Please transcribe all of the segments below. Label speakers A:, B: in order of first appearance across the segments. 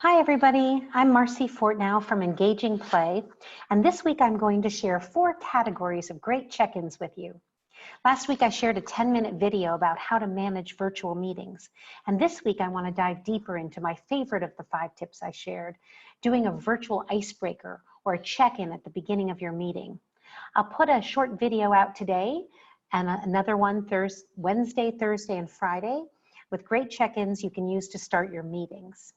A: Hi everybody, I'm Marcy Fortnow from Engaging Play, and this week I'm going to share 4 categories of great check-ins with you. Last week I shared a 10-minute video about how to manage virtual meetings, and this week I want to dive deeper into my favorite of the 5 tips I shared, doing a virtual icebreaker or a check-in at the beginning of your meeting. I'll put a short video out today and another one Wednesday, Thursday, and Friday with great check-ins you can use to start your meetings.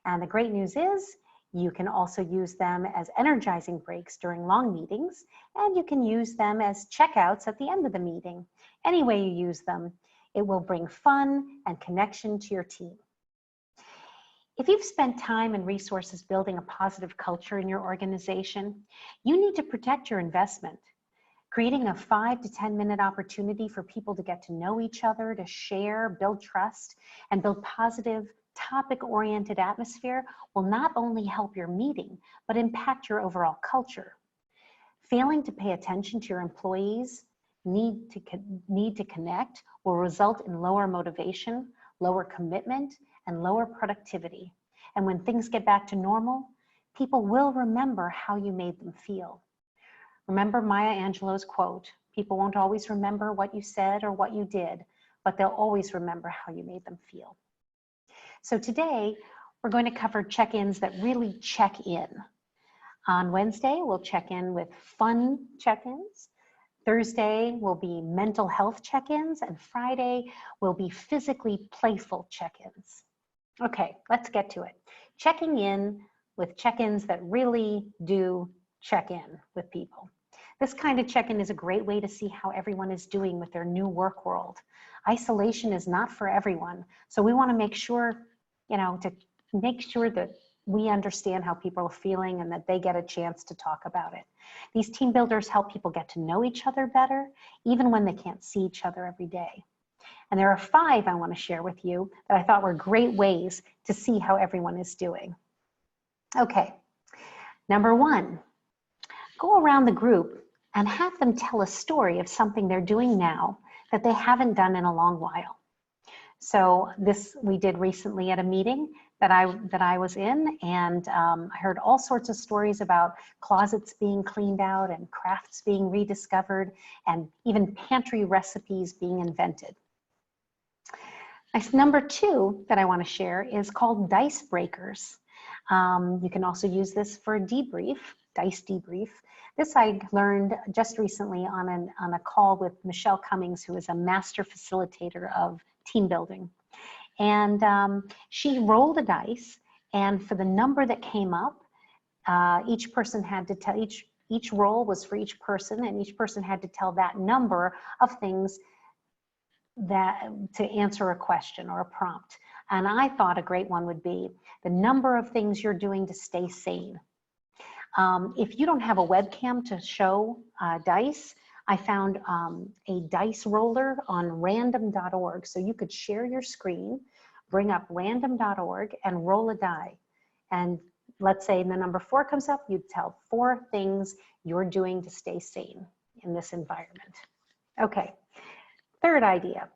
A: And the great news is you can also use them as energizing breaks during long meetings, and you can use them as checkouts at the end of the meeting. Any way you use them, it will bring fun and connection to your team. If you've spent time and resources building a positive culture in your organization, you need to protect your investment. Creating a 5 to 10-minute opportunity for people to get to know each other, to share, build trust, and build positive, topic-oriented atmosphere will not only help your meeting, but impact your overall culture. Failing to pay attention to your employees' need to connect will result in lower motivation, lower commitment, and lower productivity. And when things get back to normal, people will remember how you made them feel. Remember Maya Angelou's quote, "People won't always remember what you said or what you did, but they'll always remember how you made them feel." So today, we're going to cover check-ins that really check in. On Wednesday, we'll check in with fun check-ins. Thursday will be mental health check-ins, and Friday will be physically playful check-ins. Okay, let's get to it. Checking in with check-ins that really do check in with people. This kind of check-in is a great way to see how everyone is doing with their new work world. Isolation is not for everyone, so we want to make sure, to make sure that we understand how people are feeling and that they get a chance to talk about it. These team builders help people get to know each other better, even when they can't see each other every day. And there are 5 I want to share with you that I thought were great ways to see how everyone is doing. Okay, number 1, go around the group and have them tell a story of something they're doing now that they haven't done in a long while. So this we did recently at a meeting that I was in, and I heard all sorts of stories about closets being cleaned out and crafts being rediscovered and even pantry recipes being invented. Number 2 that I want to share is called dice breakers. You can also use this for a debrief, dice debrief. This I learned just recently on a call with Michelle Cummings, who is a master facilitator of team building. And she rolled a dice, and for the number that came up, each person had to tell, each roll was for each person, and each person had to tell that number of things to answer a question or a prompt. And I thought a great one would be the number of things you're doing to stay sane. If you don't have a webcam to show dice, I found a dice roller on random.org. So you could share your screen, bring up random.org and roll a die. And let's say the number 4 comes up, you'd tell 4 things you're doing to stay sane in this environment. Okay, third idea,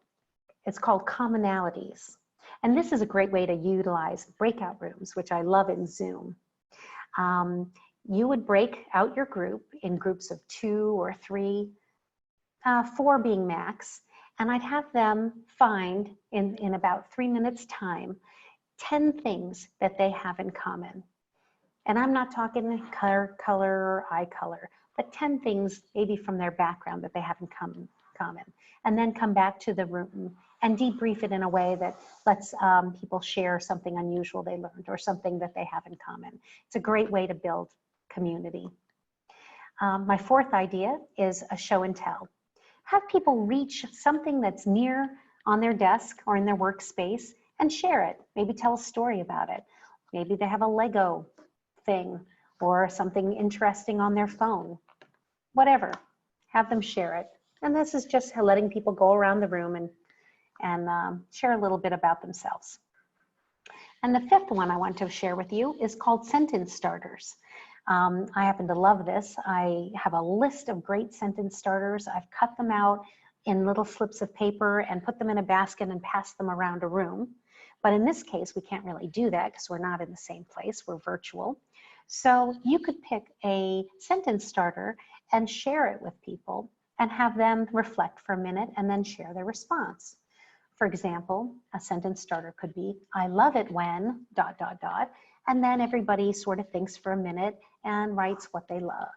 A: it's called commonalities. And this is a great way to utilize breakout rooms, which I love in Zoom. You would break out your group in groups of 2 or 3, 4 being max, and I'd have them find in about 3 minutes time 10 things that they have in common. And I'm not talking color or eye color, but 10 things maybe from their background that they have in common. And then come back to the room and debrief it in a way that lets people share something unusual they learned or something that they have in common. It's a great way to build community. My 4th idea is a show and tell. Have people reach something that's near on their desk or in their workspace and share it. Maybe tell a story about it. Maybe they have a Lego thing or something interesting on their phone. Whatever, have them share it. And this is just letting people go around the room and share a little bit about themselves. And the 5th one I want to share with you is called sentence starters. I happen to love this. I have a list of great sentence starters. I've cut them out in little slips of paper and put them in a basket and passed them around a room. But in this case, we can't really do that because we're not in the same place, we're virtual. So you could pick a sentence starter and share it with people and have them reflect for a minute and then share their response. For example, a sentence starter could be, I love it when, ... And then everybody sort of thinks for a minute and writes what they love,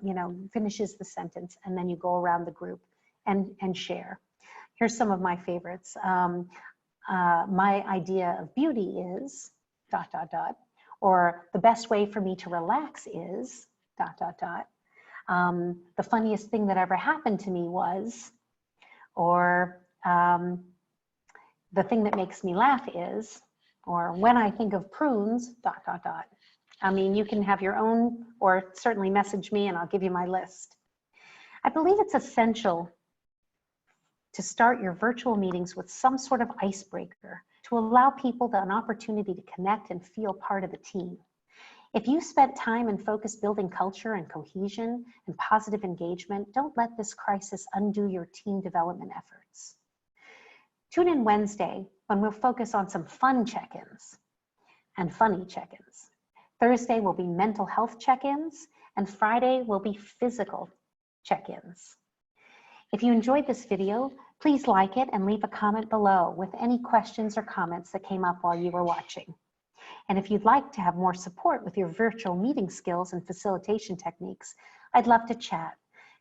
A: finishes the sentence, and then you go around the group and share. Here's some of my favorites. My idea of beauty is ... Or the best way for me to relax is ... The funniest thing that ever happened to me was, or the thing that makes me laugh is, or when I think of prunes, ... I mean, you can have your own, or certainly message me and I'll give you my list. I believe it's essential to start your virtual meetings with some sort of icebreaker to allow people an opportunity to connect and feel part of the team. If you spent time and focus building culture and cohesion and positive engagement, don't let this crisis undo your team development efforts. Tune in Wednesday when we'll focus on some fun check-ins and funny check-ins. Thursday will be mental health check-ins, and Friday will be physical check-ins. If you enjoyed this video, please like it and leave a comment below with any questions or comments that came up while you were watching. And if you'd like to have more support with your virtual meeting skills and facilitation techniques, I'd love to chat.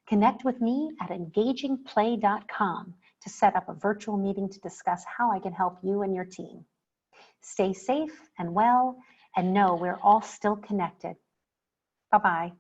A: Connect with me at engagingplay.com to set up a virtual meeting to discuss how I can help you and your team. Stay safe and well, and know we're all still connected. Bye-bye.